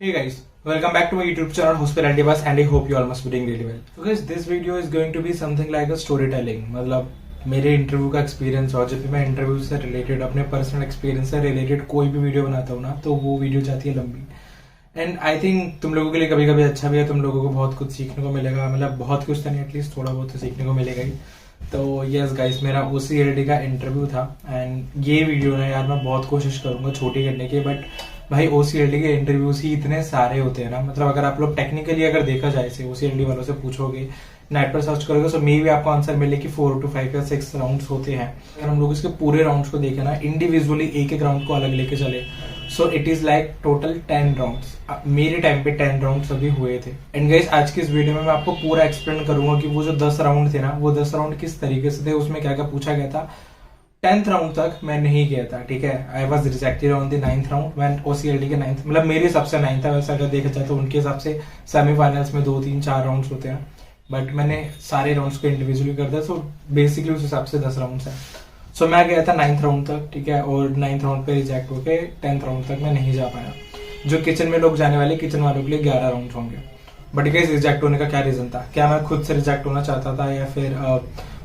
Hey guys, welcome back to my YouTube channel Hospitality Bus and I hope you all must be doing really well. So guys, this video is going to be something like a storytelling. मतलब मेरे interview का experience और जब भी मैं interview से related अपने personal experience से रिलेटेड कोई भी वीडियो बनाता हूँ ना तो वो वीडियो जाती है लंबी. एंड आई थिंक तुम लोगों के लिए कभी कभी अच्छा भी है, तुम लोगों को बहुत कुछ सीखने को मिलेगा. मतलब बहुत कुछ तो नहीं, एटलीस्ट थोड़ा बहुत तो सीखने को मिलेगा ही. तो यस गाइस, मेरा OCLD का इंटरव्यू था एंड ये वीडियो ना यार मैं बहुत कोशिश करूंगा छोटी करने की, बट भाई OCLD के इंटरव्यूज ही इतने सारे होते हैं ना. मतलब अगर आप लोग टेक्निकली अगर देखा जाए से OCLD वालों से पूछोगे, नेट पर सर्च करोगे तो मे भी आपको आंसर मिले कि 4 to 5 या 6 राउंड्स होते हैं. अगर हम लोग इसके पूरे राउंड्स को देखें ना, इंडिविजुअली एक एक राउंड को अलग लेके चले, so it is like total 10 rounds. मेरे टाइम पे 10 राउंड्स अभी हुए थे. एंड गाइस, आज की इस वीडियो में मैं आपको पूरा एक्सप्लेन करूंगा कि वो जो 10 राउंड थे ना, वो 10 राउंड किस तरीके से थे, उसमें क्या क्या पूछा गया था. 10th राउंड तक मैं नहीं गया था, ठीक है. I was rejected on the 9th round. मैं OCLD के 9th, मतलब मेरे हिसाब से 9th था. वैसे अगर देखा जाए तो उनके हिसाब से सेमीफाइनल्स में 2 3 4 राउंड्स होते हैं, बट मैंने सारे राउंड्स को इंडिविजुअली कर दिया. सो बेसिकली उस हिसाब से 10 राउंड्स हैं. सो मैं गया था 9th राउंड तक, ठीक है, और 9th राउंड पे रिजेक्ट होके 10th राउंड तक मैं नहीं जा पाया. जो किचन में लोग जाने वाले, किचन वालों के लिए 11 राउंड होंगे. बट गाइस, रिजेक्ट होने का क्या रीजन था? क्या मैं खुद से रिजेक्ट होना चाहता था या फिर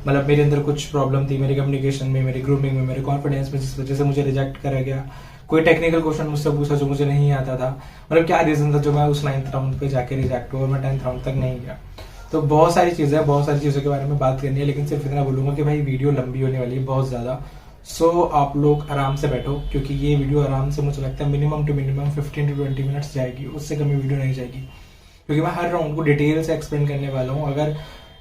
मतलब मेरे अंदर कुछ प्रॉब्लम थी मेरी कम्युनिकेशन में, मेरी ग्रूमिंग में, मेरे कॉन्फिडेंस में, जिस वजह से मुझे रिजेक्ट करा गया? कोई टेक्निकल क्वेश्चन मुझसे पूछा जो मुझे नहीं आता था? मतलब क्या रीजन था जो मैं उस 9th राउंड पे जाके रिजेक्ट हुआ और मैं 10th राउंड तक नहीं गया? तो बहुत सारी चीजों के बारे में बात करनी है, लेकिन सिर्फ इतना बोलूंगा कि भाई वीडियो लंबी होने वाली है बहुत ज्यादा. सो आप लोग आराम से बैठो, क्योंकि ये वीडियो आराम से मुझे लगता है minimum to minimum 15 to 20 minutes जाएगी, उससे कमी वीडियो नहीं जाएगी. क्योंकि मैं हर राउंड को डिटेल से एक्सप्लेन करने वाला हूँ. अगर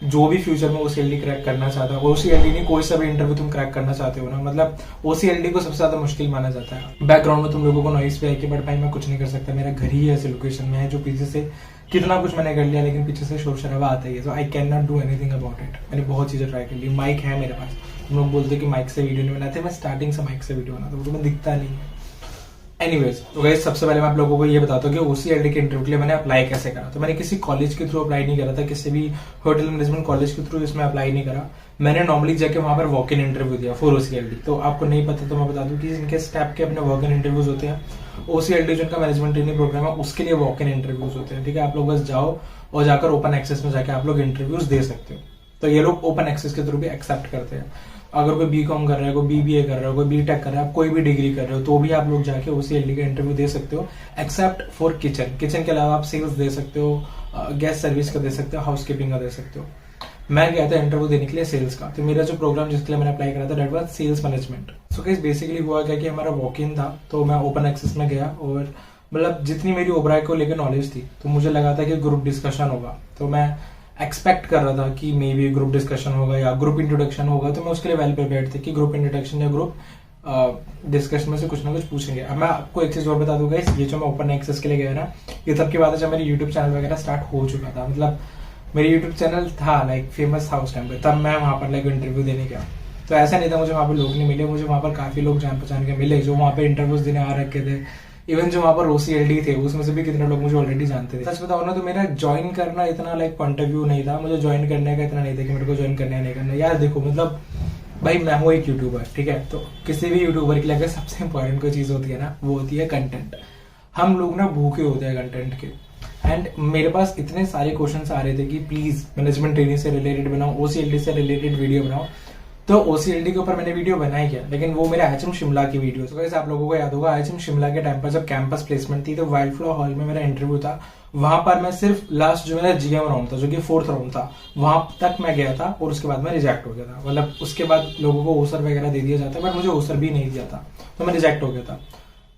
जो भी फ्यूचर में OCLD क्रैक करना चाहता है, OCLD नहीं, कोई सा भी इंटरव्यू तुम क्रैक करना चाहते हो ना, मतलब OCLD को सबसे ज्यादा मुश्किल माना जाता है. बैकग्राउंड में तुम लोगों को नॉइस भी आएगी, बट भाई मैं कुछ नहीं कर सकता. मेरा घर ही ऐसे लोकेशन में है जो पीछे से कितना कुछ मैंने कर लिया, लेकिन पीछे से शोर शराबा आता ही है. So I can not do anything about it. मैंने बहुत चीजें ट्राई कर ली. माइक है मेरे पास. तुम लोग बोलते कि माइक से वीडियो नहीं बनाते, मैं स्टार्टिंग से माइक से वीडियो बनाता हूँ, तुम्हें दिखता नहीं है. एनीवेज, तो गाइस, सबसे पहले मैं आप लोगों को ये बताता हूँ कि OCLD के इंटरव्यू के लिए मैंने अप्लाई कैसे करा. तो मैंने किसी कॉलेज के थ्रू अप्लाई नहीं करा था, किसी भी होटल मैनेजमेंट कॉलेज के थ्रू इसमें अप्लाई नहीं करा. मैंने नॉर्मली जाके वहां पर वॉक इन इंटरव्यू दिया फॉर OCLD. तो आपको नहीं पता तो मैं बता दूं कि इनके स्टेप के अपने वॉक इन इंटरव्यूज होते हैं. OCLD जो इनका मैनेजमेंट ट्रेनिंग प्रोग्राम है, उसके लिए वॉक इन इंटरव्यूज होते हैं, ठीक है. आप लोग बस जाओ और जाकर ओपन एक्सेस में जाके आप लोग इंटरव्यूज दे सकते हो. तो ये लोग ओपन एक्सेस के थ्रू भी एक्सेप्ट करते हैं. अगर कोई BCom कर रहा है, कोई BBA कर रहा है, कोई BTech कर रहा है, आप कोई भी डिग्री कर रहे हो, तो भी आप लोग जाके OCLD का इंटरव्यू दे सकते हो, एक्सेप्ट फॉर किचन. किचन के अलावा आप सेल्स दे सकते हो, गैस सर्विस का दे सकते हो, हाउस कीपिंग का दे सकते हो. मैं गया था इंटरव्यू देने के लिए सेल्स का. तो मेरा जो प्रोग्राम जिसके लिए मैंने अप्लाई करा था, that was sales management. So guys, basically हुआ क्या कि हमारा वॉक इन था, तो मैं ओपन एक्सेस में गया और मतलब जितनी मेरी ओबराय को लेकर नॉलेज थी, तो मुझे लगा था कि ग्रुप डिस्कशन होगा. तो मैं एक्सपेक्ट कर रहा था कि मे बी ग्रुप डिस्कशन होगा या ग्रुप इंट्रोडक्शन होगा. तो मैं उसके लिए वेल प्रिपेयर्ड थे कि ग्रुप इंट्रोडक्शन या ग्रुप डिस्कशन में से कुछ ना कुछ पूछेंगे. अब मैं आपको एक चीज और बता दूंगा, ये जो मैं ओपन एक्सेस के लिए गया ना, ये तब की बात है जब मेरी यूट्यूब चैनल वगैरह स्टार्ट हो चुका था. मतलब मेरी यूट्यूब चैनल था लाइक फेमस था उस टाइम पे, तब मैं वहां पर लाइक इंटरव्यू देने गया. तो ऐसा नहीं था मुझे वहां पर लोग नहीं मिले, मुझे वहां पर काफी लोग जान पहचान के मिले जो वहां पर इंटरव्यूज देने आ रखे थे. इवन जो वहां पर OCLD थे, उसमें से भी कितने लोग मुझे ऑलरेडी जानते थे. सच बताओ ना, तो मेरा ज्वाइन करना इतना लाइक पॉइंट ऑफ व्यू नहीं था. मुझे ज्वाइन करने का इतना नहीं था कि मेरे को ज्वाइन करना है नहीं करना. यार देखो, मतलब भाई मैं हूँ एक यूट्यूबर, ठीक है. तो किसी भी यूट्यूबर के लिए अगर सबसे इंपॉर्टेंट कोई चीज होती है ना, वो होती है कंटेंट. हम लोग ना भूखे होते हैं कंटेंट के. एंड मेरे पास इतने सारे क्वेश्चंस आ रहे थे कि प्लीज मैनेजमेंट ट्रेनिंग से रिलेटेड बनाओ, OCLD से रिलेटेड वीडियो बनाओ. तो OCLD के ऊपर मैंने वीडियो बनाई क्या, लेकिन वो मेरा IHM शिमला की वीडियो. तो वैसे आप लोगों को याद होगा, IHM शिमला के टाइम पर जब कैंपस प्लेसमेंट थी, तो वाइल्ड फ्लावर हॉल में मेरा इंटरव्यू था. वहां पर मैं सिर्फ लास्ट जो मेरा GM राउंड था, जो कि 4th राउंड था, वहां तक मैं गया था और उसके बाद मैं रिजेक्ट हो गया था. मतलब उसके बाद लोगों को ओसर वगैरह दे दिया जाता है, बट मुझे ओसर भी नहीं दिया था, तो मैं रिजेक्ट हो गया था.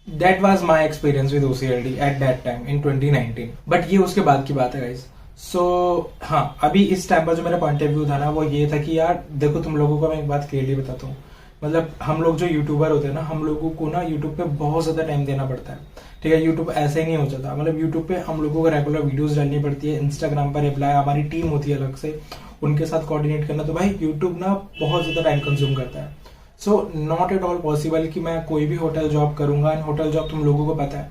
That was my experience with OCLD at that time in 2019. But ये उसके बाद की बात है गाइस. सो हाँ, अभी इस टाइम पर जो मेरा पॉइंट ऑफ व्यू था ना, वो ये था कि यार देखो, तुम लोगों को मैं एक बात क्लियरली बताता हूँ. मतलब हम लोग जो यूट्यूबर होते हैं ना, हम लोगों को ना यूट्यूब पे बहुत ज्यादा टाइम देना पड़ता है, ठीक है. यूट्यूब ऐसे ही नहीं हो जाता. मतलब यूट्यूब पे हम लोगों को रेगुलर वीडियोस डालनी पड़ती है, इंस्टाग्राम पर रिप्लाई, हमारी टीम होती है अलग से, उनके साथ कोऑर्डिनेट करना. तो भाई यूट्यूब ना बहुत ज्यादा टाइम कंज्यूम करता है. So not at all possible कि मैं कोई भी होटल जॉब करूंगा. एंड होटल जॉब तुम लोगों को पता है,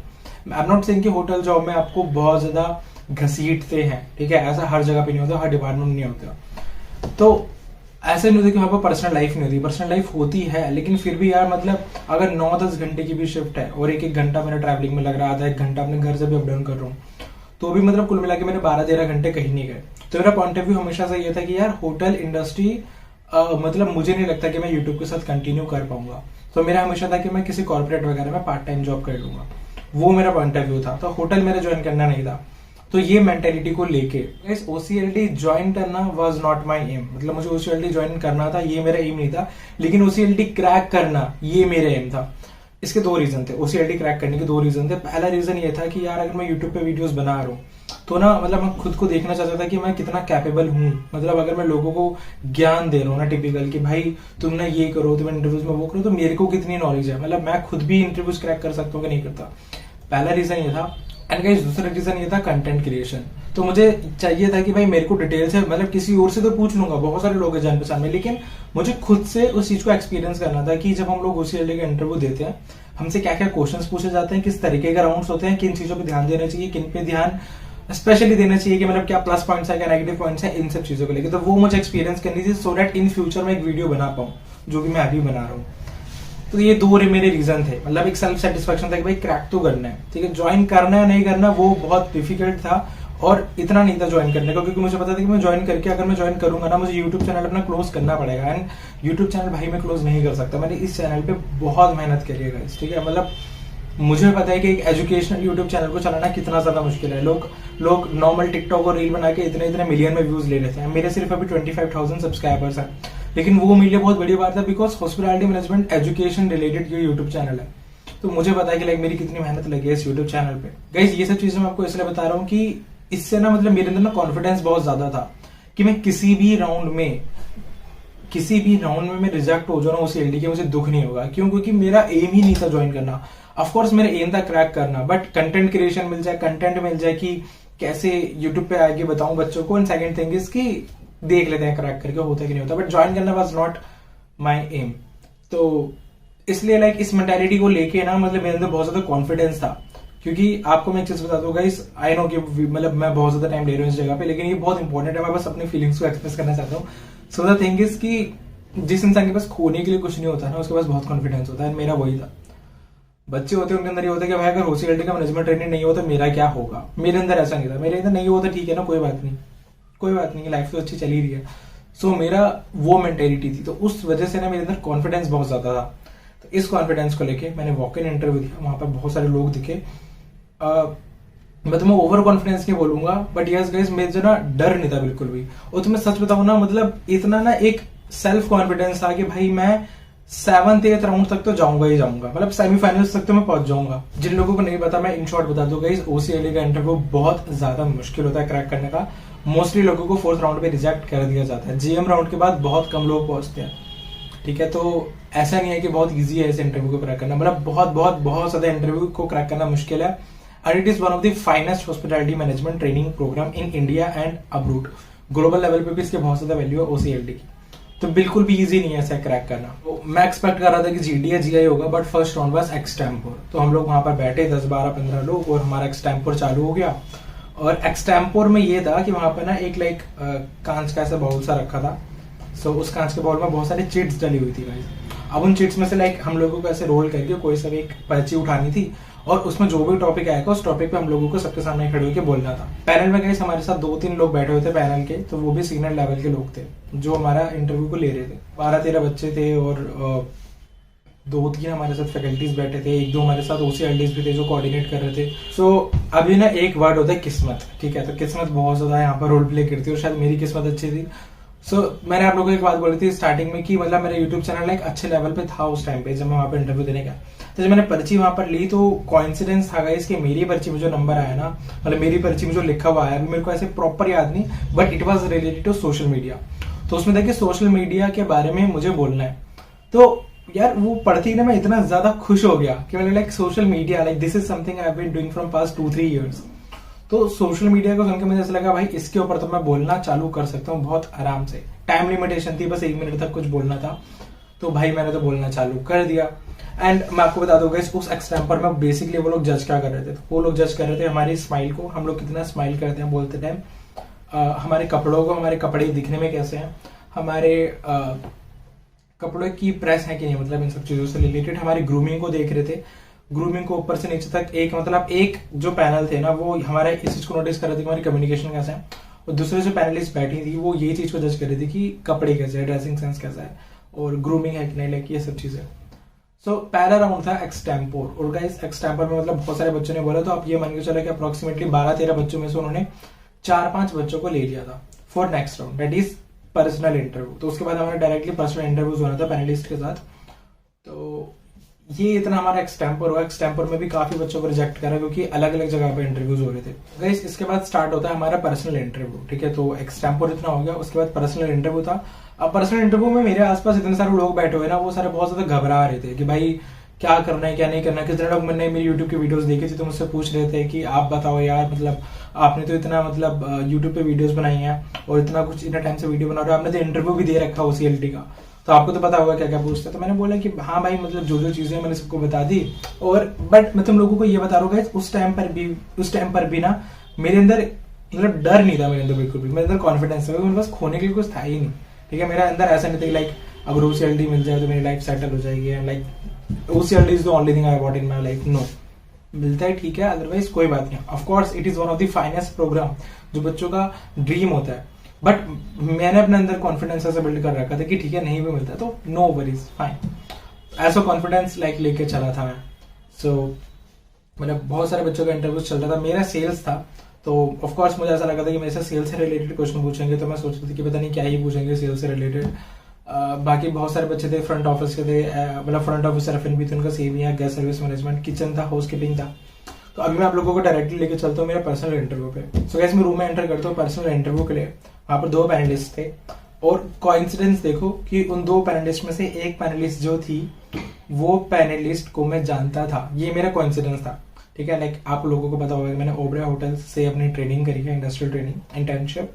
आई एम नॉट सेइंग कि होटल जॉब में आपको बहुत ज्यादा घसीटते हैं, ठीक है. ऐसा हर जगह पे नहीं होता, हर डिपार्टमेंट में नहीं होता. तो ऐसे नहीं होता कि वहाँ पर पर्सनल लाइफ नहीं होती, पर्सनल लाइफ होती है, लेकिन फिर भी यार मतलब अगर 9-10 घंटे की भी शिफ्ट है और एक घंटा मेरा ट्रैवलिंग में लग रहा था, 1 घंटा अपने घर से भी अप डाउन कर रहा हूँ, तो भी मतलब कुल मिला के मेरे 12-13 घंटे कहीं नहीं गए। तो मेरा पॉइंट ऑफ व्यू हमेशा से ये था कि यार होटल इंडस्ट्री मतलब मुझे नहीं लगता कि मैं यूट्यूब के साथ कंटिन्यू कर पाऊंगा। तो मेरा हमेशा था कि मैं किसी कॉर्पोरेट वगैरह में पार्ट टाइम जॉब कर लूंगा, वो मेरा पॉइंट ऑफ व्यू था। तो होटल मेरा ज्वाइन करना नहीं था। तो ये मेंटेलिटी को लेके इस ओसीएलटी ज्वाइन करना वाज नॉट माय एम, मतलब मुझे ओसीएलटी ज्वाइन करना था, ये मेरा एम नहीं था, लेकिन ओसीएलटी क्रैक करना ये मेरा एम था। इसके 2 रीजन थे, ओसीएलटी क्रैक करने के 2 रीजन थे। पहला रीजन ये था कि यार अगर मैं यूट्यूब पे वीडियोस बना रहा हूँ तो ना मतलब मैं खुद को देखना चाहता था कि मैं कितना कैपेबल हूँ। मतलब अगर मैं लोगों को ज्ञान दे रहा हूँ ना टिपिकल कि भाई तुम ना ये करो, तुम इंटरव्यूज में वो करो, तो मेरे को कितनी नॉलेज है, मतलब मैं खुद भी इंटरव्यूज क्रैक कर सकता हूँ कि नहीं करता। पहला रीजन ये था। एंड गाइस दूसरा रीजन ये था कंटेंट क्रिएशन। तो मुझे चाहिए था कि भाई मेरे को डिटेल से, मतलब किसी और से तो पूछ लूंगा, बहुत सारे लोग हैं जान पहचान में, लेकिन मुझे खुद से उस चीज को एक्सपीरियंस करना था कि जब हम लोग ओसीएलटी का इंटरव्यू देते हैं हमसे क्या क्या क्वेश्चंस पूछे जाते हैं, किस तरीके के राउंड्स होते हैं, किन चीजों पे ध्यान देना चाहिए, किन पे ध्यान स्पेशली देना चाहिए, कि मतलब क्या प्लस पॉइंट्स है क्या नेगेटिव पॉइंट्स है, इन सब चीजों को लेकर। तो वो मुझे एक्सपीरियंस करनी थी सो दैट इन फ्यूचर मैं एक वीडियो बना पाऊं, जो कि मैं अभी बना रहा हूँ। तो ये 2 मेरे रीजन थे। मतलब एक सेल्फ सेटिस्फेक्शन था कि भाई क्रैक तो करना है, ठीक है, ज्वाइन करना है नहीं करना वो बहुत डिफिकल्ट था और इतना नहीं था ज्वाइन करने का, क्योंकि मुझे पता था कि मैं ज्वाइन करके अगर मैं ज्वाइन करूंगा ना मुझे यूट्यूब चैनल अपना क्लोज करना पड़ेगा। एंड यूट्यूब चैनल भाई मैं क्लोज नहीं कर सकता। मैंने इस चैनल पे बहुत मेहनत करी है गाइस, ठीक है, मतलब मुझे पता है कि एक एजुकेशनल यूट्यूब चैनल को चलाना कितना ज्यादा मुश्किल है। लोग नॉर्मल टिकटॉक और रील बना के इतने मिलियन में व्यूज ले लेते हैं। मेरे सिर्फ अभी 25,000 सब्सक्राइबर्स हैं, लेकिन वो मेरे लिए बहुत बड़ी बात है because hospitality management education related ये यूट्यूब चैनल है। तो मुझे पता है कि लाइक मेरी कितनी मेहनत लगी है इस यूट्यूब चैनल पे। गाइस ये सब चीजें मैं आपको इसलिए बता रहा हूँ कि इससे ना मतलब मेरे अंदर ना कॉन्फिडेंस बहुत ज्यादा था कि मैं किसी भी राउंड में मैं रिजेक्ट हो जाऊँ ओसीएलटी के, मुझे दुख नहीं होगा। क्यों? क्योंकि मेरा एम ही नहीं था ज्वाइन करना। ऑफकोर्स मेरा एम था क्रैक करना, बट कंटेंट क्रिएशन मिल जाए, कंटेंट मिल जाए कि कैसे यूट्यूब पे आके बताऊं बच्चों को। एंड सेकंड थिंग इज कि देख लेते हैं क्रैक करके होता है कि नहीं होता, बट ज्वाइन करना वाज नॉट माय एम। तो इसलिए लाइक इस मेंटालिटी को लेके ना मतलब मेरे अंदर बहुत ज्यादा कॉन्फिडेंस था। क्योंकि आपको मैं एक चीज बता दूं गाइस, आई नो कि मतलब मैं बहुत ज्यादा टाइम ले रहा हूँ इस जगह पे, लेकिन ये बहुत इंपॉर्टेंट है। मैं बस अपनी फीलिंग्स को एक्सप्रेस करना चाहता हूँ। सो द थिंग इज कि जिस इंसान के पास खोने के लिए कुछ नहीं होता ना उसके पास बहुत कॉन्फिडेंस होता है। मेरा वही था। बच्चे होते हैं उनके अंदर ये होता है कि भाई अगर ओसीएलटी का मैनेजमेंट ट्रेनिंग नहीं हो तो मेरा क्या होगा। मेरे अंदर ऐसा नहीं था। मेरे अंदर नहीं होता ठीक है ना, कोई बात नहीं, लाइफ तो अच्छी चली रही है। सो मेरा वो मेंटेलिटी थी। तो उस वजह से ना मेरे अंदर कॉन्फिडेंस बहुत ज्यादा था। तो इस कॉन्फिडेंस को लेके मैंने वॉक इन इंटरव्यू दिया, वहां पर बहुत सारे लोग दिखे। मैं तुम्हें ओवर कॉन्फिडेंस नहीं बोलूंगा, बट यस गाइस मेरे जो ना डर नहीं था बिल्कुल भी। और तुम्हें सच बताऊं ना मतलब इतना ना एक सेल्फ कॉन्फिडेंस था कि भाई मैं 7th-8th राउंड तक तो जाऊंगा ही जाऊंगा, मतलब सेमीफाइनल्स तक तो मैं पहुंच जाऊंगा। जिन लोगों को नहीं पता मैं इन शॉर्ट बता दूं गाइस, ओसीएलटी का इंटरव्यू बहुत ज्यादा मुश्किल होता है क्रैक करने का। मोस्टली लोगों को 4th राउंड पे रिजेक्ट कर दिया जाता है। जीएम राउंड के बाद बहुत कम लोग पहुंचते हैं, ठीक है। तो ऐसा नहीं है कि बहुत ईजी है इस इंटरव्यू को क्रैक करना, मतलब बहुत ज्यादा इंटरव्यू को क्रैक करना मुश्किल है। And it is one of the finest hospitality management training program in India and abroad. Global level पे भी इसके बहुत ज्यादा वैल्यू है ओसीएलटी की। तो बिल्कुल भी इजी नहीं है ऐसा क्रैक करना। तो मैं एक्सपेक्ट कर रहा था कि जीडी या जीआई होगा, बट फर्स्ट राउंड बस एक्सटेम्पोर। तो हम लोग वहां पर बैठे 10-12-15 लोग और हमारा एक्सटेम्पोर चालू हो गया। और एक्सटेम्पोर में ये था कि वहां पर ना एक लाइक कांच का ऐसा बाउल सा रखा था। सो उस कांच के बाउल में बहुत सारी चिट्स डली हुई थी गाइस। अब उन चिट्स में से लाइक हम लोगों को ऐसे रोल करके कोई सा एक पर्ची उठानी थी और उसमें जो भी टॉपिक आएगा उस टॉपिक पे हम लोगों को सबके सामने खड़े होकर बोलना था। पैनल में गाइस हमारे साथ 2-3 लोग बैठे हुए थे पैनल के, तो वो भी सीनियर लेवल के लोग थे जो हमारा इंटरव्यू को ले रहे थे। 12-13 बच्चे थे और 2-3 हमारे साथ फैकल्टीज बैठे थे, 1-2 हमारे साथ ओसीएलटीज भी थे जो कोऑर्डिनेट कर रहे थे। सो अभी ना एक वर्ड होता है किस्मत, ठीक है। तो किस्मत बहुत ज्यादा यहाँ पर रोल प्ले करती है और शायद मेरी किस्मत अच्छी थी। मैंने आप लोगों को एक बात बोली थी स्टार्टिंग में कि मतलब मेरा यूट्यूब चैनल एक अच्छे लेवल पे था उस टाइम पे जब मैं वहां पर इंटरव्यू देने गया। तो जब मैंने पर्ची वहां पर ली तो कोइंसिडेंस था गाइस कि मेरी पर्ची में जो नंबर आया ना, मतलब मेरी पर्ची में जो लिखा हुआ आया, मेरे को ऐसे प्रॉपर याद नहीं, but it was related to social media. तो उसमें देखिए सोशल मीडिया के बारे में मुझे बोलना है। तो यार वो पढ़ते ही ना मैं इतना ज्यादा खुश हो गया कि मैंने like social media, like this is something I have been doing from past 2-3 years। तो सोशल मीडिया को सुनकर मुझे ऐसा लगा भाई इसके ऊपर तो मैं बोलना चालू कर सकता हूँ बहुत आराम से। टाइम लिमिटेशन थी, बस 1 मिनट तक कुछ बोलना था। तो भाई मैंने तो बोलना चालू कर दिया। एंड मैं आपको बता दूंगा उस एक्सटेम्पर में बेसिकली वो लोग जज क्या कर रहे थे। तो वो लोग जज कर रहे थे हमारी स्माइल को, हम लोग कितना स्माइल करते हैं बोलते टाइम, हमारे कपड़ों को, हमारे कपड़े दिखने में कैसे हैं, हमारे कपड़ों की प्रेस है कि नहीं, मतलब इन सब चीजों से रिलेटेड हमारी ग्रूमिंग को देख रहे थे। ग्रूमिंग को ऊपर से नीचे तक एक जो पैनल थे ना, वो हमारा इस चीज को नोटिस कर रहे थे कि हमारी कम्युनिकेशन कैसा है, और दूसरे जो पैनलिस्ट बैठी थी वो ये चीज को जज कर रही थी कि कपड़े कैसे है, ड्रेसिंग सेंस कैसा है, और ग्रूमिंग है कि नहीं, लाइक ये सब चीजें। सो पहला राउंड था एक्सटेम्पोर, और गाइस एक्सटेम्पोर में मतलब बहुत सारे बच्चों ने बोला, तो आप ये मान के चलो कि अप्रोक्सीमेटली 12-13 बच्चों में से उन्होंने 4-5 बच्चों को ले लिया था for next round, that is personal interview. तो उसके बाद हमारा डायरेक्टली पर्सनल इंटरव्यूज होना था पैनलिस्ट के साथ। तो ये इतना हमारा एक्सटेम्पोर हुआ। एक्सटेम्पोर में भी काफी बच्चों को रिजेक्ट करा क्योंकि अलग अलग जगह पे इंटरव्यूज हो रहे थे। गाइस इसके बाद स्टार्ट होता है हमारा पर्सनल इंटरव्यू, ठीक है। तो एक्सटेम्पोर इतना हो गया, उसके बाद पर्सनल इंटरव्यू था। अब पर्सनल इंटरव्यू में मेरे आसपास इतने सारे लोग बैठे हुए ना, वो सारे बहुत ज्यादा घबरा रहे थे कि भाई क्या करना है क्या नहीं करना है। कितने लोग मैंने मेरी यूट्यूब की वीडियोस देखी थी तो मुझसे पूछ रहे थे कि आप बताओ यार, मतलब आपने तो इतना मतलब यूट्यूब पे वीडियोस बनाई हैं और इतना कुछ इतना टाइम से वीडियो बना रहे हो, आपने तो इंटरव्यू भी दे रखा OCLT का, तो आपको तो पता होगा क्या क्या पूछते। तो मैंने बोला कि हाँ भाई, मतलब जो जो चीजें मैंने सबको बता दी। और बट मैं तुम लोगों को ये बता रहा हूँ उस टाइम पर भी ना मेरे अंदर मतलब डर नहीं था, मेरे अंदर बिल्कुल भी, मेरे अंदर कॉन्फिडेंस था, मेरे पास खोने के लिए कुछ था ही नहीं, ठीक है। मेरा अंदर ऐसा नहीं था लाइक अगर OCLT मिल जाए तो मेरी लाइफ सेटल हो जाएगी, and like OCLT is the only thing I want in my life. No, मिलता है ठीक है, अदरवाइज कोई बात नहीं। Of course it is one of the finest program जो बच्चों का ड्रीम होता है, बट मैंने अपने अंदर कॉन्फिडेंस ऐसा बिल्ड कर रखा था कि ठीक है नहीं भी मिलता तो नो वरीज, फाइन। ऐसा कॉन्फिडेंस लाइक लेके चला था मैं। सो मतलब बहुत सारे बच्चों का इंटरव्यू चल रहा था, मेरा सेल्स था, तो ऑफ कोर्स मुझे ऐसा लगा था कि मेरे से सेल्स से रिलेटेड क्वेश्चन पूछेंगे, तो मैं सोच रही थी कि पता नहीं क्या ही पूछेंगे सेल्स से रिलेटेड। बाकी बहुत सारे बच्चे थे फ्रंट ऑफिस के थे, मतलब फ्रंट ऑफिस F&B थे, उनका सेम ही है, गेस्ट सर्विस मैनेजमेंट, किचन था, हाउसकीपिंग था। तो अभी मैं आप लोगों को डायरेक्टली लेके चलता हूँ मेरा पर्सनल इंटरव्यू पे। सो गाइस मैं रूम में एंटर करता हूँ पर्सनल इंटरव्यू के लिए। वहां पर 2 पैनलिस्ट थे, और कोइंसिडेंस देखो कि उन 2 पैनलिस्ट में से एक पैनलिस्ट जो थी वो पैनलिस्ट को मैं जानता था। ये मेरा कोइंसिडेंस था, ठीक है। लाइक आप लोगों को पता होगा कि मैंने ओबरा होटल से अपनी ट्रेनिंग करी है, इंडस्ट्रियल ट्रेनिंग इंटर्नशिप।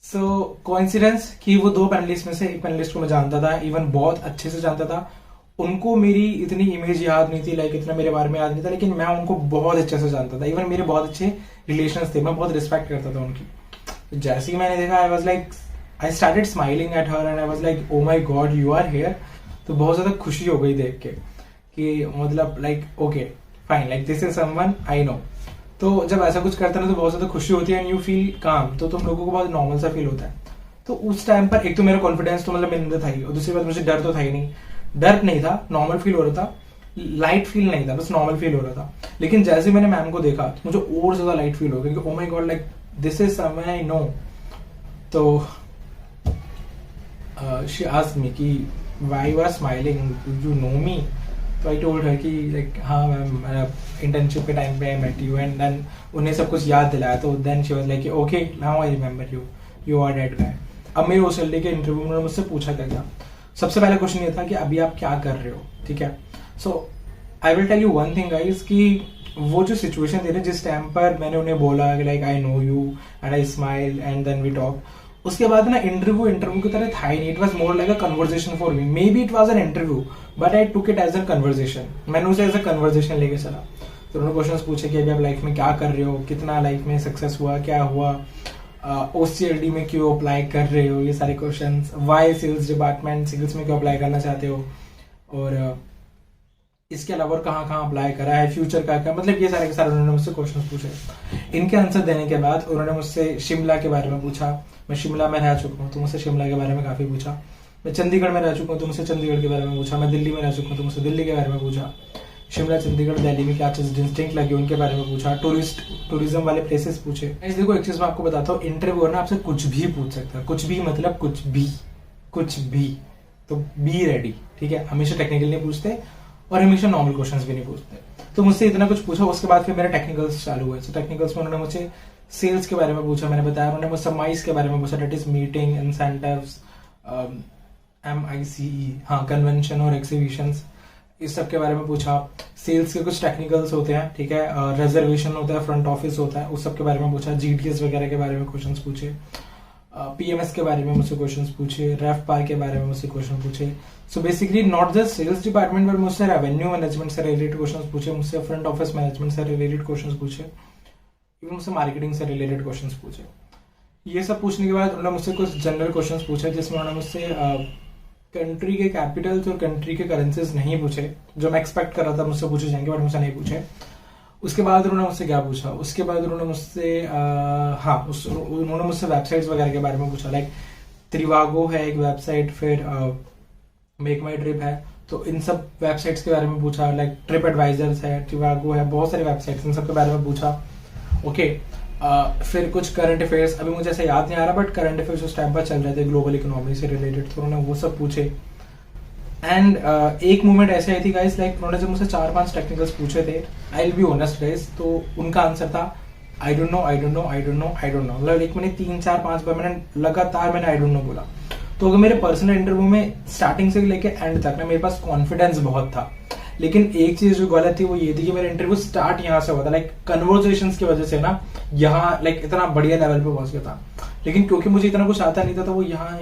सो कोइंसिडेंस कि वो 2 पैनलिस्ट में से एक पैनलिस्ट को मैं जानता था, इवन बहुत अच्छे से जानता था। उनको मेरी इतनी इमेज याद नहीं थी, लाइक इतना मेरे बारे में याद नहीं था, लेकिन मैं उनको बहुत अच्छे से जानता था। इवन मेरे बहुत अच्छे रिलेशंस थे, मैं बहुत रिस्पेक्ट करता था उनकी। जैसे ही मैंने देखा I started smiling at her and I was like, oh my god you are here. तो बहुत ज्यादा खुशी हो गई देख के कि मतलब like okay fine, like this is someone I know. तो जब ऐसा कुछ करते ना तो बहुत ज्यादा खुशी होती है एंड यू फील काम, तो तुम लोगों को बहुत नॉर्मल सा फील होता है। तो उस टाइम पर एक तो मेरा कॉन्फिडेंस तो मतलब मेरे अंदर था ही, और दूसरी बात मुझे डर तो था ही नहीं। डर नहीं था, नॉर्मल फील हो रहा था, लाइट फील नहीं था, बस नॉर्मल फील हो रहा था। लेकिन जैसे मैंने मैम को देखा तो मुझे और ज्यादा लाइट फील हो गया कि oh my god, like this is someone I know. तो शी आस्क्ड मी कि why you are smiling, you know me? तो आई टोल्ड हर कि लाइक हाँ मैम, इंटर्नशिप के टाइम पे I met you, and then उन्हें सब कुछ याद दिलाया। तो then she was like okay now I remember you are that guy. अब मेरे OCLT के इंटरव्यू में मुझसे पूछा गया, सबसे पहला क्वेश्चन ये था कि अभी आप क्या कर रहे हो, ठीक है। So I will tell you one thing guys, कि वो जो सिचुएशन थी ना जिस टाइम पर मैंने उन्हें बोला कि like I know you and I smile and then we talk, उसके बाद ना इंटरव्यू की तरह था ही नहीं। It was more like a conversation for me. Maybe it was an interview but I took it as a conversation. मैंने उसे एज अ कन्वर्सेशन लेके चला। तो उन्होंने क्वेश्चंस पूछे कि अभी आप लाइफ में क्या कर रहे हो, कितना लाइफ में सक्सेस हुआ, क्या हुआ, OCLT में क्यों अप्लाई कर रहे हो, ये सारे questions. Why sales department, sales में क्यों अप्लाई करना चाहते हो, और इसके अलावा कहाँ कहाँ अप्लाई करा है, फ्यूचर का क्या, मतलब ये सारे के सारे उन्होंने मुझसे क्वेश्चंस पूछे। इनके आंसर देने के बाद उन्होंने मुझसे शिमला के बारे में पूछा। मैं शिमला में रह चुका हूँ तो मुझसे शिमला के बारे में काफी पूछा। मैं चंडीगढ़ में रह चुका हूँ तो मुझसे चंडीगढ़ के बारे में पूछा। मैं दिल्ली में रह चुका हूँ तो मुझसे दिल्ली के बारे में पूछा। शिमला, चंडीगढ़, दिल्ली में क्या चीज डिस्टिंक्ट लगी उनके बारे में पूछा। टूरिज्म वाले प्लेसेस पूछे। देखो एक चीज मैं आपको बताता हूँ, इंटरव्यू ना आपसे कुछ भी पूछ सकता है, कुछ भी मतलब कुछ भी। तो बी रेडी, ठीक है। हमेशा टेक्निकल नहीं पूछते और हमेशा नॉर्मल क्वेश्चंस भी नहीं पूछते। तो मुझसे इतना कुछ पूछा। उसके बाद फिर मेरे टेक्निकल्स चालू हुए। तो टेक्निकल्स में उन्होंने मुझसे सेल्स के बारे में पूछा, मैंने बताया। उन्होंने मुझसे माइस के बारे में पूछा, that is meeting, incentives, MICE, हाँ कन्वेंशन और एग्जीबिशंस, इस सब के बारे में पूछा। सेल्स के कुछ टेक्निकल्स होते हैं, ठीक है, रिजर्वेशन होता है, फ्रंट ऑफिस होता है, उस सब के बारे में पूछा। GTS वगैरह के बारे में क्वेश्चंस पूछे। PMS के बारे में मुझसे क्वेश्चंस पूछे। रेफपार के बारे में मुझसे क्वेश्चन पूछे। So basically not just sales department पर मुझसे रेवेन्यू मैनेजमेंट से रिलेटेड क्वेश्चंस पूछे, मुझसे फ्रंट ऑफिस मैनेजमेंट से रिलेटेड क्वेश्चंस पूछे, इवन मुझसे मार्केटिंग से रिलेटेड क्वेश्चंस पूछे। ये सब पूछने के बाद उन्होंने मुझसे कुछ जनरल क्वेश्चंस पूछे, जिसमें उन्होंने मुझसे कंट्री के कैपिटल्स और कंट्री के करेंसीज नहीं पूछे, जो मैं एक्सपेक्ट कर रहा था मुझसे पूछे जाएंगे, बट मुझसे नहीं पूछे। उसके बाद उन्होंने मुझसे क्या पूछा, उसके बाद उन्होंने मुझसे उन्होंने मुझसे वेबसाइट्स वगैरह के बारे में पूछा। लाइक त्रिवागो है एक वेबसाइट, फिर मेक माई ट्रिप है, तो इन सब वेबसाइट्स के बारे में पूछा। लाइक ट्रिप एडवाइजर्स है, त्रिवागो है, बहुत सारी वेबसाइट्स, इन सब के बारे में पूछा। ओके, फिर कुछ करंट अफेयर्स, अभी मुझे ऐसा याद नहीं आ रहा, बट करंट अफेयर्स उस टाइम पर चल रहे थे ग्लोबल इकोनॉमी से रिलेटेड, तो उन्होंने वो सब पूछे। एंड एक मोमेंट ऐसे आई थी गाइस, लाइक उन्होंने जब मुझसे 4-5 टेक्निकल्स पूछे थे, I will be honest guys, तो उनका आंसर था I don't know, I don't know, I don't know, I don't know. मतलब एक मैंने 3-4-5 बार मैंने लगातार आई डोंट नो बोला। तो अगर मेरे पर्सनल इंटरव्यू में स्टार्टिंग से लेके एंड तक ना मेरे पास कॉन्फिडेंस बहुत था, लेकिन एक चीज जो गलत थी वो ये थी कि मेरा इंटरव्यू स्टार्ट यहाँ से हुआ था। लाइक कन्वर्सेशंस की वजह से ना यहाँ लाइक इतना बढ़िया लेवल पे पहुंच गया था, लेकिन क्योंकि मुझे इतना कुछ आता नहीं था तो वो यहाँ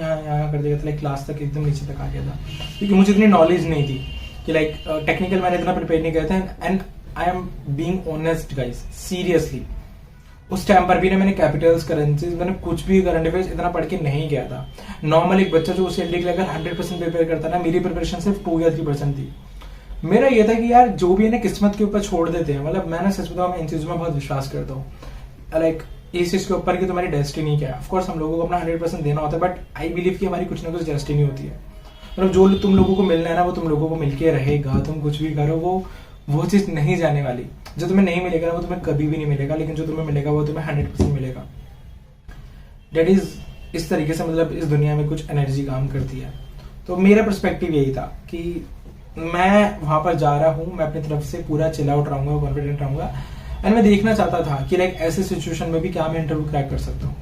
कर दिया था, लाइक क्लास तक एकदम नीचे तक आ गया था, क्योंकि मुझे इतनी नॉलेज नहीं थी कि लाइक टेक्निकल मैंने इतना प्रिपेयर नहीं किया था। And I am being honest guys, seriously उस टाइम पर भी ना मैंने कैपिटल्स, करेंसीज, मैंने कुछ भी करंट अफेयर्स इतना पढ़ के नहीं गया था। नॉर्मल एक बच्चा जो उस एलडी के लिए अगर 100% प्रिपेयर करता ना, मेरी प्रिपरेशन सिर्फ 2 या 3% थी। मेरा ये था कि यार जो भी है ना किस्मत के ऊपर छोड़ देते हैं। मतलब मैं ना सच बताऊं, मैं इन चीजों में बहुत विश्वास करता हूँ, लाइक इस चीज के ऊपर कि तुम्हारी डेस्टिनी क्या है। ऑफकोर्स हम लोगों को अपना 100% देना होता है, बट आई बिलीव कि हमारी कुछ ना कुछ डेस्टिनी होती है। मतलब जो तुम लोगों को मिलना है ना वो तुम लोगों को मिलके रहेगा, तुम कुछ भी करो वो चीज नहीं जाने वाली। जो तुम्हें नहीं मिलेगा ना वो तुम्हें कभी भी नहीं मिलेगा, लेकिन जो तुम्हें मिलेगा वो तुम्हें 100% मिलेगा। डेट इज इस तरीके से, मतलब इस दुनिया में कुछ एनर्जी काम करती है। तो मेरा पर्सपेक्टिव यही था कि मैं वहां पर जा रहा हूँ, मैं अपनी तरफ से पूरा चिल आउट रहूंगा, कॉन्फिडेंट रहूंगा, एंड मैं देखना चाहता था कि लाइक ऐसे सिचुएशन में भी क्या मैं इंटरव्यू क्रैक कर सकता हूँ।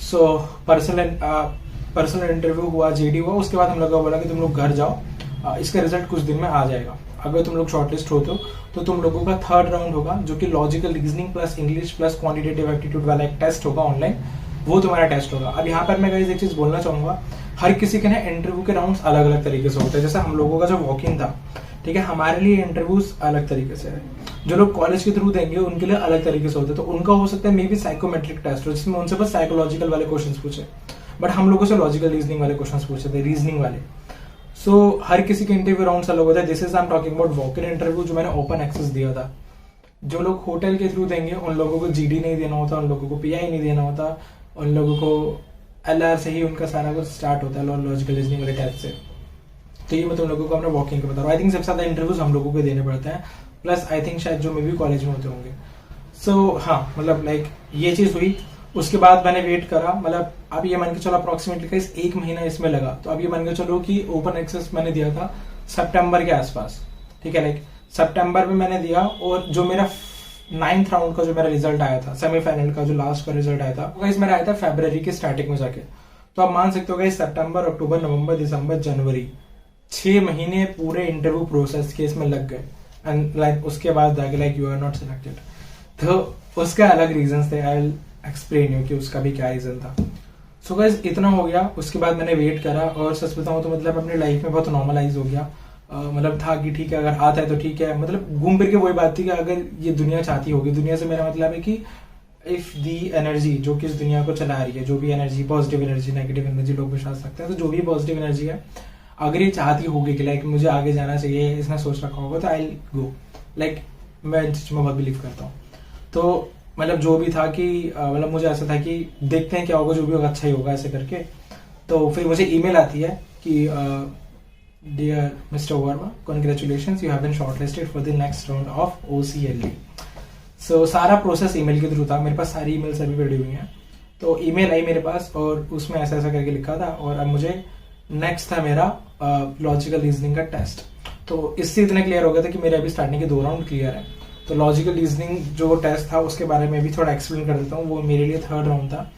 सो पर्सनल इंटरव्यू हुआ, जेडी हुआ, उसके बाद हम लोगों को बोला कि तुम लोग घर जाओ, इसका रिजल्ट कुछ दिन में आ जाएगा। अगर तुम लोग शॉर्टलिस्ट होते हो तो तुम लोगों का 3rd राउंड होगा, जो कि logical reasoning plus English plus quantitative aptitude वाला एक टेस्ट होगा ऑनलाइन, वो तुम्हारा टेस्ट होगा। अब यहाँ पर मैं गाइस एक चीज बोलना चाहूंगा, हर किसी के ना इंटरव्यू के राउंड्स अलग अलग तरीके से होते हैं। जैसे हम लोगों का जो वॉक इन था, ठीक है, हमारे लिए इंटरव्यूज अलग तरीके से है। जो लोग कॉलेज के थ्रू देंगे उनके लिए अलग तरीके से होते हैं। तो उनका हो सकता है मे बी साइकोमेट्रिक टेस्ट हो, जिसमें उनसे बस साइकोलॉजिकल वाले क्वेश्चन पूछे, बट हम लोगों से लॉजिकल रीजनिंग वाले क्वेश्चन पूछे थे, रीजनिंग वाले। सो हर किसी के इंटरव्यू राउंड्स अलग होता है। This is I am talking about walk in interview, जो मैंने ओपन एक्सेस दिया था। जो लोग होटल के थ्रू देंगे उन लोगों को जीडी नहीं देना होता, उन लोगों को पीआई नहीं देना होता, उन लोगों को एलआर से ही उनका सारा कुछ स्टार्ट होता है, लॉजिकल रीजनिंग वाले टेस्ट से। तो ये मैं तुम लोगों को अपने वॉकिंग का बता रहा हूँ। आई थिंक सबसे ज्यादा इंटरव्यूज हम लोगों को देने पड़ते हैं, प्लस आई थिंक शायद जो मे भी कॉलेज में होते होंगे। सो हाँ, मतलब लाइक ये चीज हुई। उसके बाद मैंने वेट करा, मतलब अब ये मान के चलो अप्रोक्सीमेटली 1 महीना इसमें लगा। तो अब ये मान के चलो कि ओपन एक्सेस मैंने दिया था सितंबर के आसपास, ठीक है, लाइक सितंबर में मैंने दिया। और जो मेरा 9th राउंड का जो मेरा रिजल्ट आया था, सेमीफाइनल का जो लास्ट का रिजल्ट आया था, वो गाइस मेरा आया था फरवरी के स्टार्टिंग में जाके। तो आप मान सकते हो गाइस सितंबर, अक्टूबर, नवंबर, दिसंबर, जनवरी, 6 महीने पूरे इंटरव्यू प्रोसेस के इसमें लग गए। एंड लाइक उसके बाद जाके like you are not selected. तो उसका अलग रीजन थे, आई विल एक्सप्लेन यू कि उसका भी क्या रीजन था। सो गाइस इतना हो गया। उसके बाद मैंने वेट करा, और सच बताऊं तो मतलब अपनी लाइफ में बहुत नॉर्मलाइज हो गया। मतलब था कि ठीक है, अगर आता है तो ठीक है। मतलब घूम फिर के वही बात थी कि अगर ये दुनिया चाहती होगी, दुनिया से मेरा मतलब है कि इफ दी एनर्जी जो कि इस दुनिया को चला रही है, जो भी energy, positive energy, negative energy, लोग विश्वास सकते हैं, तो जो भी पॉजिटिव एनर्जी है, अगर ये चाहती होगी कि लाइक मुझे आगे जाना चाहिए, इसने सोच रखा होगा, तो आई गो। लाइक मैं इन चीजों में बहुत बिलीव करता हूँ। तो मतलब जो भी था कि मतलब मुझे ऐसा था कि देखते हैं क्या होगा, जो भी होगा अच्छा ही होगा, ऐसे करके। तो फिर मुझे ईमेल आती है कि dear mister Verma, congratulations, you have been shortlisted for the next round of OCLE। So सारा प्रोसेस ईमेल के थ्रू था, मेरे पास सारी ईमेल्स अभी पड़ी हुई हैं। तो ईमेल आई मेरे पास, और उसमें ऐसा ऐसा करके लिखा था, और अब मुझे नेक्स्ट था मेरा लॉजिकल रीजनिंग का टेस्ट। तो इससे इतना क्लियर हो गया था कि मेरे अभी स्टार्टिंग के 2 राउंड क्लियर है। तो लॉजिकल रीजनिंग जो टेस्ट था उसके बारे में भी थोड़ा एक्सप्लेन कर देता हूँ। वो मेरे लिए 3rd राउंड था।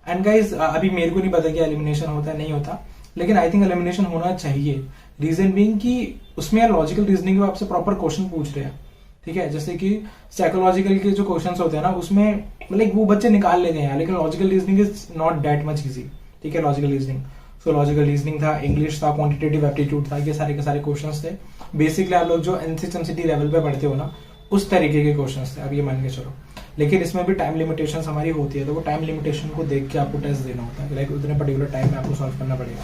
एंड गाइज अभी मेरे को नहीं पता कि एलिमिनेशन होता है नहीं होता, लेकिन आई थिंक एलिमिनेशन होना चाहिए। रीजन बीइंग कि उसमें यार लॉजिकल रीजनिंग में आपसे प्रॉपर क्वेश्चन पूछ रहे हैं, ठीक है। जैसे कि साइकोलॉजिकल के जो क्वेश्चन होते हैं ना, उसमें मतलब वो बच्चे निकाल लेते हैं, लेकिन logical reasoning is not that much easy, ठीक है। लॉजिकल रीजनिंग, सो लॉजिकल रीजनिंग था, इंग्लिश था, क्वांटिटेटिव एप्टीट्यूड था, ये सारे के सारे क्वेश्चंस थे। बेसिकली आप लोग जो एनसीएमसीटी लेवल पे पढ़ते हो ना, उस तरीके के क्वेश्चंस थे। अब ये मान के चलो, लेकिन इसमें भी टाइम लिमिटेशन हमारी होती है, तो वो टाइम लिमिटेशन को देख के आपको टेस्ट देना होता है, लाइक उतने पर्टिकुलर टाइम में आपको सॉल्व करना पड़ेगा।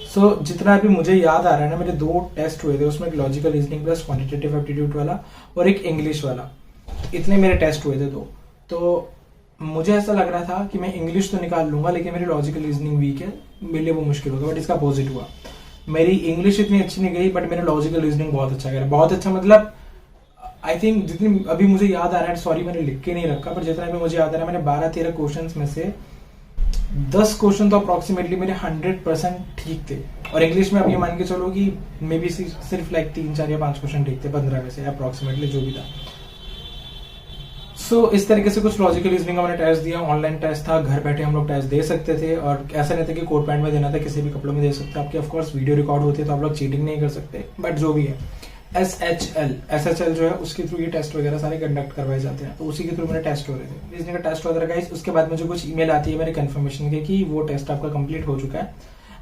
सो जितना अभी मुझे याद आ रहा है ना, मेरे 2 टेस्ट हुए थे, उसमें एक logical reasoning plus quantitative aptitude वाला और एक इंग्लिश वाला, इतने मेरे टेस्ट हुए थे 2। तो मुझे ऐसा लग रहा था कि मैं इंग्लिश तो निकाल लूंगा, लेकिन मेरी लॉजिकल रीजनिंग वीक है, मेरे लिए वो मुश्किल होगा, बट इसका अपोजिट हुआ। मेरी इंग्लिश इतनी अच्छी नहीं गई, बट मेरा लॉजिकल रीजनिंग बहुत अच्छा गया। बहुत अच्छा मतलब आई थिंक जितनी अभी मुझे याद आ रहा है, सॉरी मैंने लिख के नहीं रखा, पर जितना भी मुझे याद आ रहा है, मैंने 12-13 क्वेश्चन में से 10 क्वेश्चन तो अप्रोक्सीमेटली मेरे 100% ठीक थे। और इंग्लिश में अब ये मान के चलो कि मे बी सिर्फ लाइक 3, 4 या 5 क्वेश्चन ठीक थे 15 में से अप्रोक्सीमेटली, जो भी था। सो इस तरीके से कुछ लॉजिकल रीजनिंग का मैंने टेस्ट दिया। ऑनलाइन टेस्ट था, घर बैठे हम लोग टेस्ट दे सकते थे, और ऐसा नहीं था कि कोट पैंट में देना था, किसी भी कपड़ों में दे सकते। आपकी ऑफकोर्स वीडियो रिकॉर्ड होती है, तो आप लोग चीटिंग नहीं कर सकते, बट जो भी है SHL जो है उसके थ्रू ये टेस्ट वगैरह सारे कंडक्ट करवाए जाते हैं, तो उसी के थ्रू मेरे टेस्ट हो रहे थे। रीजनिंग का टेस्ट हो रहा है। उसके बाद मुझे कुछ ईमेल आती है मेरे कंफर्मेशन के कि वो टेस्ट आपका कंप्लीट हो चुका है।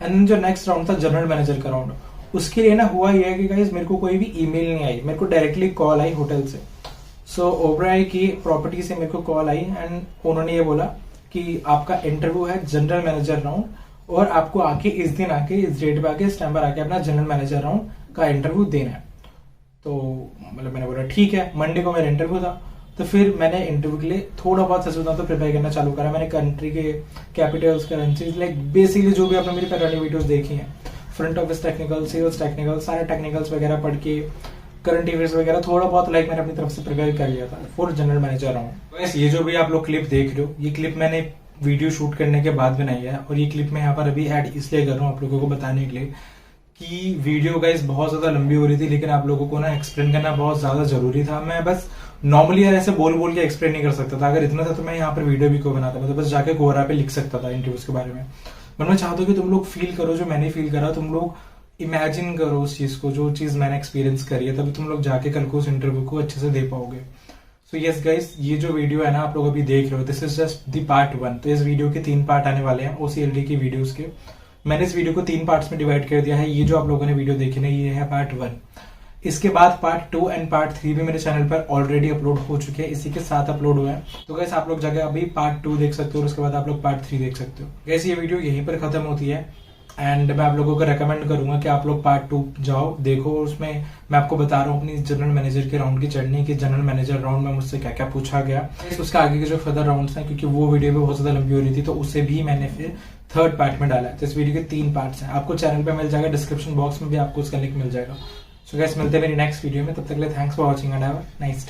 एंड जो नेक्स्ट राउंड था जनरल मैनेजर का राउंड, उसके लिए ना हुआ ये है कि गाइस मेरे को कोई भी ईमेल नहीं आई, मेरे को डायरेक्टली कॉल आई होटल से। सो ओबराय की प्रॉपर्टी से मेरे को कॉल आई, एंड उन्होंने ये बोला कि आपका इंटरव्यू है जनरल मैनेजर राउंड, और आपको आके इस दिन आके इस डेट पे आके इस टाइम पर आके अपना जनरल मैनेजर राउंड का इंटरव्यू देना है। तो मतलब मैंने बोला ठीक है। मंडे को मेरा इंटरव्यू था, तो फिर मैंने इंटरव्यू के लिए थोड़ा बहुत सच बताऊं तो प्रिपेयर करना चालू करा। मैंने कंट्री के कैपिटल्स, करेंसीज, लाइक बेसिकली जो भी आपने मेरी पहले वीडियोस देखी हैं, front office technical, sales technical, सारे टेक्निकल्स वगैरह पढ़ के, करंट अफेयर्स वगैरह थोड़ा बहुत लाइक मैंने अपनी तरफ से प्रिपेयर कर लिया था फॉर जनरल मैनेजर राउंड। वैसे ये जो भी आप लोग क्लिप देख रहे हो, ये क्लिप मैंने वीडियो शूट करने के बाद बनाई है, और ये क्लिप मैं यहाँ पर अभी ऐड इसलिए कर रहा हूँ आप लोगों को बताने के लिए कि वीडियो गाइस बहुत ज्यादा लंबी हो रही थी, लेकिन आप लोगों को ना एक्सप्लेन करना बहुत ज्यादा जरूरी था। मैं बस नॉर्मली यार ऐसे बोल बोल के एक्सप्लेन नहीं कर सकता था। अगर इतना था तो मैं यहाँ पर वीडियो भी क्यों बनाता, मतलब बस जाके कोरा पे लिख सकता था इंटरव्यूज के बारे में। बट मैं चाहता हूँ कि तुम लोग फील करो जो मैंने फील करा, तुम लोग इमेजिन करो उस चीज को, जो चीज मैंने एक्सपीरियंस करी है, तभी तुम लोग जाके कल को उस इंटरव्यू को अच्छे से दे पाओगे। सो यस गाइस, ये जो वीडियो है ना आप लोग अभी देख रहे हो, this is just the part 1। तो इस वीडियो के 3 पार्ट आने वाले हैं OCLD की वीडियोस के। मैंने इस वीडियो को 3 पार्ट्स में डिवाइड कर दिया है। ये जो आप लोगों ने वीडियो देखी ना, ये है पार्ट 1। इसके बाद पार्ट 2 एंड पार्ट 3 भी मेरे चैनल पर ऑलरेडी अपलोड हो चुके हैं, इसी के साथ अपलोड हुए हैं। तो गाइस आप लोग जाके अभी पार्ट 2 देख सकते हो, और उसके बाद आप लोग पार्ट 3 देख सकते हो। गाइस ये वीडियो यहीं पर खत्म होती है, एंड मैं आप लोगों को रेकमेंड करूंगा कि आप लोग पार्ट 2 जाओ, देखो। उसमें मैं आपको बता रहा हूँ अपनी जनरल मैनेजर के राउंड की जर्नी, कि जनरल मैनेजर राउंड में मुझसे क्या क्या पूछा गया, उसके आगे के जो फर्दर राउंड्स हैं, क्योंकि वो वीडियो भी बहुत ज्यादा लंबी हो रही थी, तो उसे भी मैंने फिर 3rd पार्ट में डाला है। तो इस वीडियो के 3 पार्ट्स हैं, आपको चैनल पे मिल जाएगा, डिस्क्रिप्शन बॉक्स में भी आपको उसका लिंक मिल जाएगा। सो गाइस मिलते हैं मेरी नेक्स्ट वीडियो में, तब तक के लिए thanks for watching and have a nice day.